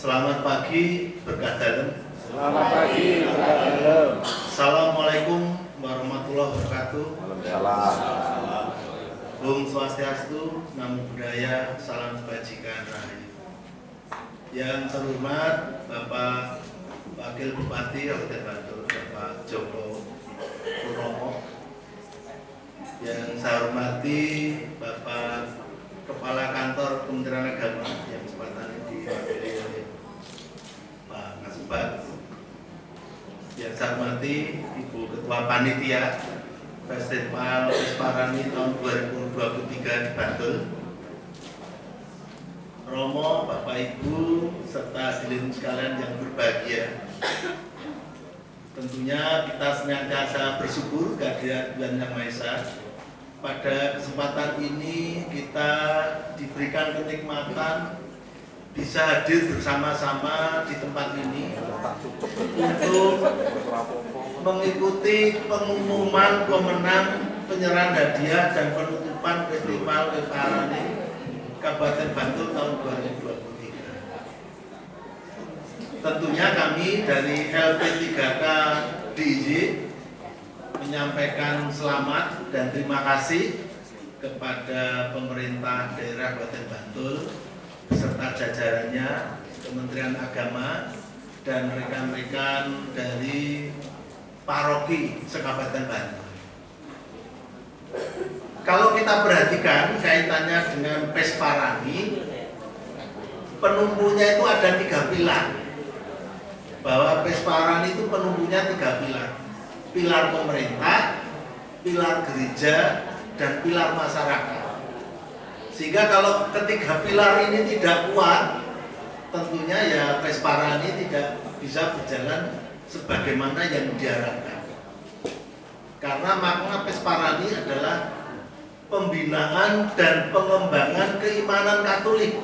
Selamat pagi, berkah dalam. Selamat pagi, berkah dalam. Assalamualaikum warahmatullahi wabarakatuh. Waalaikumsalam. Om Swastiastu, Namo Buddhaya, Salam Kebajikan Rahayu. Yang terhormat Bapak Wakil Bupati Kabupaten Bantul, Bapak Joko Purnomo. Yang saya hormati Bapak Kepala Kantor Kementerian Agama yang kesempatan ini diwakili oleh Pak Kasubag. Yang saya hormati Ibu Ketua Panitia Festival Pesparani tahun 2023 di Bantul, Romo, Bapak Ibu, serta hadirin sekalian yang berbahagia. Tentunya kita senantiasa bersyukur kehadirat Tuhan Yang Maha Esa. Pada kesempatan ini kita diberikan kenikmatan bisa hadir bersama-sama di tempat ini untuk mengikuti pengumuman pemenang penyerahan hadiah dan penutupan Festival Pesparani Kabupaten Bantul tahun 2023. Tentunya kami dari LP3K DIY menyampaikan selamat dan terima kasih kepada pemerintah daerah Kabupaten Bantul beserta jajarannya, Kementerian Agama dan rekan-rekan dari paroki se-Kabupaten Bantul. Kalau kita perhatikan kaitannya dengan Pesparani, penumpunya itu ada 3 pilar. Bahwa Pesparani itu penumpunya 3 pilar. Pilar pemerintah, pilar gereja, dan pilar masyarakat. Sehingga kalau ketiga pilar ini tidak kuat, tentunya ya Pesparani tidak bisa berjalan sebagaimana yang diharapkan. Karena makna Pesparani adalah pembinaan dan pengembangan keimanan Katolik.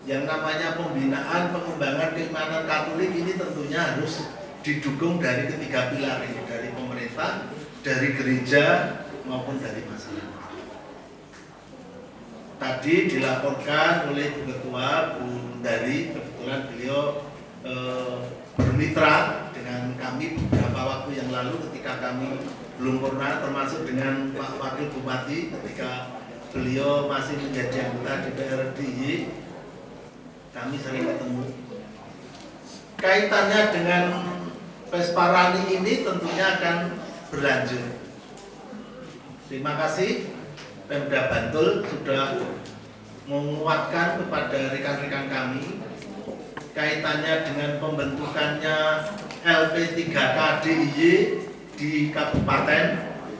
Yang namanya pembinaan, pengembangan keimanan Katolik ini tentunya harus didukung dari ketiga pilar ini, dari pemerintah, dari gereja, maupun dari masyarakat. Tadi dilaporkan oleh Bu Ketua, Bu Dari, kebetulan beliau bermitra dengan kami beberapa waktu yang lalu ketika kami belum pernah, termasuk dengan Pak Wakil Bupati ketika beliau masih menjadi anggota DPR DIY, kami sering ketemu. Kaitannya dengan Pesparani ini tentunya akan berlanjut. Terima kasih Pemda Bantul sudah menguatkan kepada rekan-rekan kami kaitannya dengan pembentukannya LP3K DIY di Kabupaten,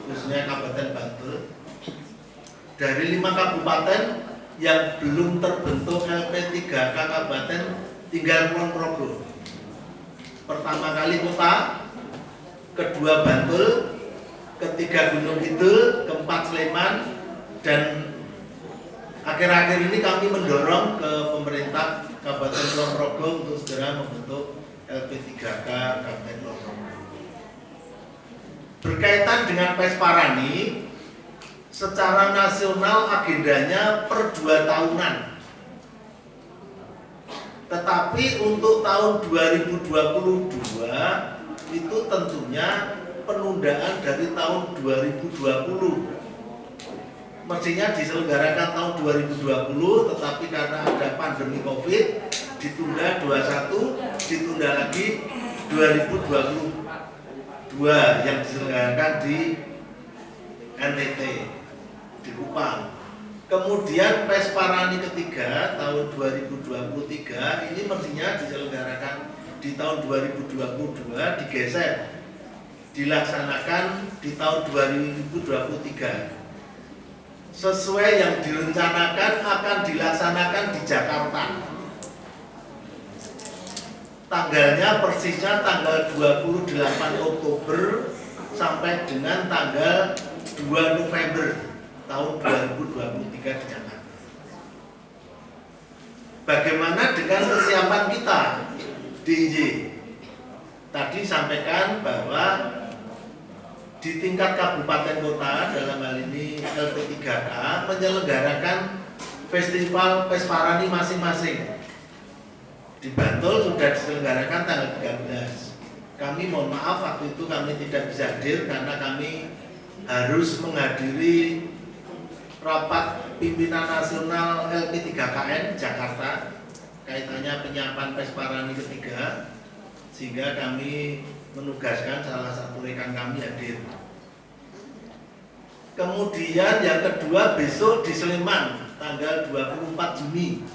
khususnya Kabupaten Bantul. Dari 5 kabupaten yang belum terbentuk LP3K Kabupaten tinggal Kulon Progo. Pertama kali Kota, kedua Bantul, ketiga Gunung Kidul, keempat Sleman, dan akhir-akhir ini kami mendorong ke pemerintah Kabupaten Kulon Progo untuk segera membentuk LP3K Kabupaten Kulon Progo. Berkaitan dengan Pesparani, secara nasional agendanya per 2 tahunan. Tetapi untuk tahun 2022 itu tentunya penundaan dari tahun 2020. Mestinya diselenggarakan tahun 2020, tetapi karena ada pandemi COVID ditunda 21, ditunda lagi 2022 yang diselenggarakan di NTT di Kupang. Kemudian Pesparani ketiga tahun 2023 ini mestinya diselenggarakan di tahun 2022, digeser dilaksanakan di tahun 2023. Sesuai yang direncanakan akan dilaksanakan di Jakarta. Tanggalnya persisnya tanggal 28 Oktober sampai dengan tanggal 2 November tahun 2023 di Jakarta. Bagaimana dengan kesiapan kita DIY? Tadi sampaikan bahwa di tingkat kabupaten kota, dalam hal ini LP3K, menyelenggarakan Festival Pesparani masing-masing. Di Bantul sudah diselenggarakan tanggal 13. Kami mohon maaf waktu itu kami tidak bisa hadir karena kami harus menghadiri rapat pimpinan nasional LP3KN Jakarta kaitannya penyiapan Pesparani ketiga, sehingga kami menugaskan salah satu rekan kami hadir. Kemudian yang kedua besok di Sleman tanggal 24 Juni.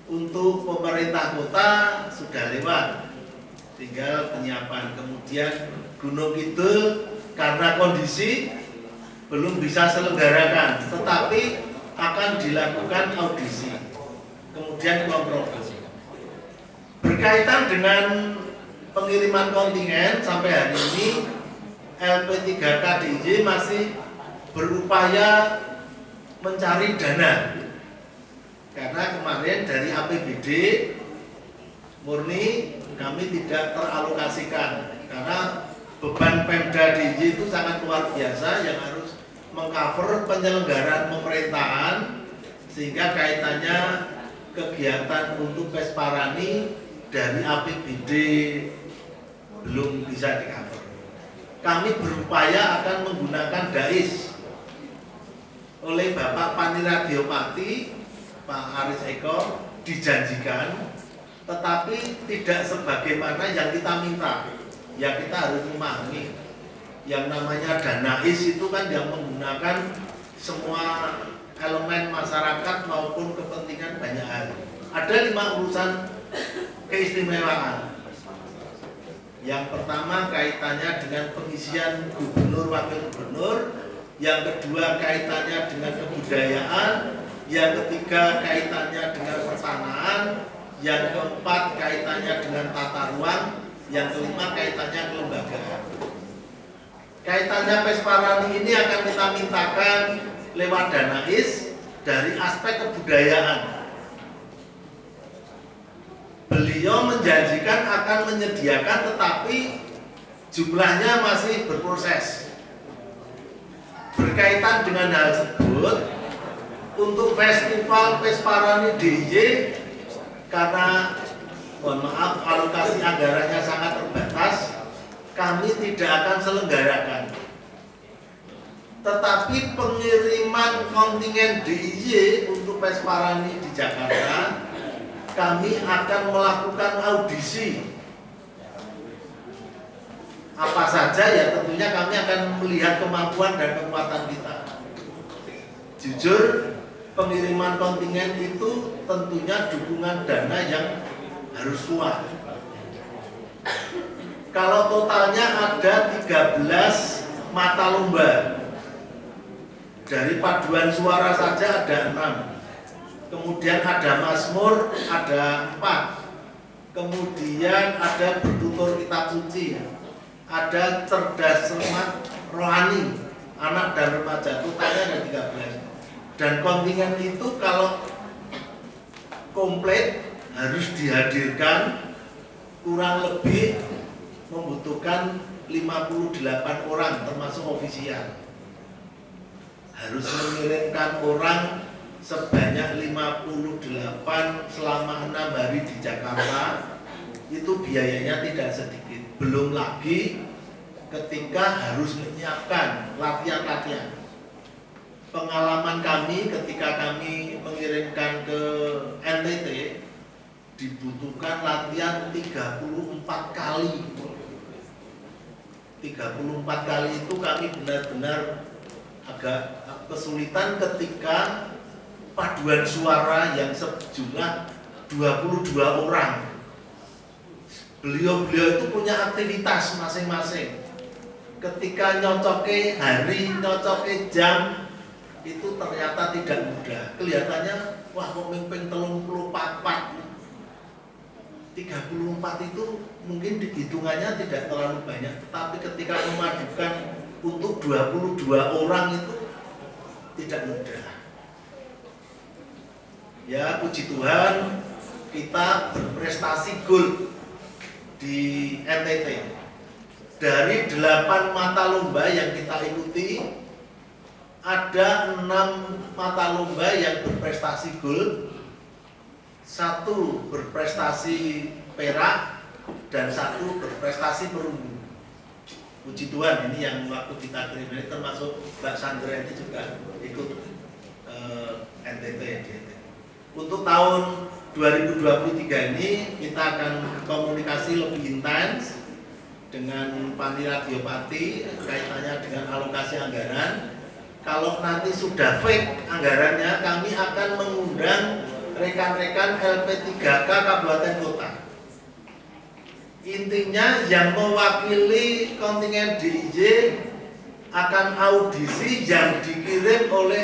Untuk pemerintah kota sudah lewat, tinggal penyiapan. Kemudian Gunung Kidul karena kondisi belum bisa selenggarakan, tetapi akan dilakukan audisi, kemudian kompromi. Berkaitan dengan pengiriman kontingen sampai hari ini, LP3KDIY masih berupaya mencari dana, karena kemarin dari APBD murni kami tidak teralokasikan karena beban Pemda DIY itu sangat luar biasa yang harus mengcover penyelenggaraan pemerintahan, sehingga kaitannya kegiatan untuk Pesparani dari APBD belum bisa di-cover. Kami berupaya akan menggunakan DAIS oleh Bapak Paniradiopati Pak Aris Eko dijanjikan, tetapi tidak sebagaimana yang kita minta. Ya kita harus memahami yang namanya dana IS itu kan yang menggunakan semua elemen masyarakat maupun kepentingan banyak hal. Ada 5 urusan keistimewaan. Yang pertama kaitannya dengan pengisian gubernur wakil gubernur, yang kedua kaitannya dengan kebudayaan, yang ketiga kaitannya dengan pertanahan, yang keempat kaitannya dengan tata ruang, yang kelima kaitannya kelembagaan. Kaitannya Pesparani ini akan kita mintakan lewat dana IS dari aspek kebudayaan. Beliau menjanjikan akan menyediakan, tetapi jumlahnya masih berproses. Berkaitan dengan hal tersebut, untuk festival Pesparani DIY, karena mohon maaf alokasi anggarannya sangat terbatas, kami tidak akan selenggarakan. Tetapi pengiriman kontingen DIY untuk Pesparani di Jakarta, kami akan melakukan audisi. Apa saja ya, tentunya kami akan melihat kemampuan dan kekuatan kita. Jujur, pengiriman kontingen itu tentunya dukungan dana yang harus kuat. Kalau totalnya ada 13 mata lomba, dari paduan suara saja ada 6. Kemudian ada Mazmur, ada 4. Kemudian ada bertutur kitab suci, ada cerdas cermat rohani, anak dan remaja, totalnya ada 13. Dan kontingen itu kalau komplit harus dihadirkan kurang lebih membutuhkan 58 orang termasuk ofisial. Harus mengirimkan orang sebanyak 58 selama 6 hari di Jakarta, itu biayanya tidak sedikit. Belum lagi ketika harus menyiapkan latihan-latihan. Pengalaman kami ketika kami mengirimkan ke NTT, dibutuhkan latihan 34 kali. 34 kali itu kami benar-benar agak kesulitan ketika paduan suara yang sejumlah 22 orang. Beliau-beliau itu punya aktivitas masing-masing. Ketika nyocoke hari, nyocoke jam, itu ternyata tidak mudah. Kelihatannya, wah pemimpin 34 itu mungkin hitungannya tidak terlalu banyak. Tetapi ketika memadukan untuk 22 orang itu tidak mudah. Ya puji Tuhan, kita berprestasi gol di NTT. Dari 8 mata lomba yang kita ikuti, ada 6 mata lomba yang berprestasi gol, satu berprestasi perak dan satu berprestasi perunggu. Puji Tuhan, ini yang waktu kita kirim ini termasuk Mbak Sandra ini juga ikut NTT. Untuk tahun 2023 ini kita akan komunikasi lebih intens dengan Panti Radio Pati kaitannya dengan alokasi anggaran. Kalau nanti sudah fake anggarannya, kami akan mengundang rekan-rekan LP3K Kabupaten Kota. Intinya yang mewakili kontingen DIY akan audisi yang dikirim oleh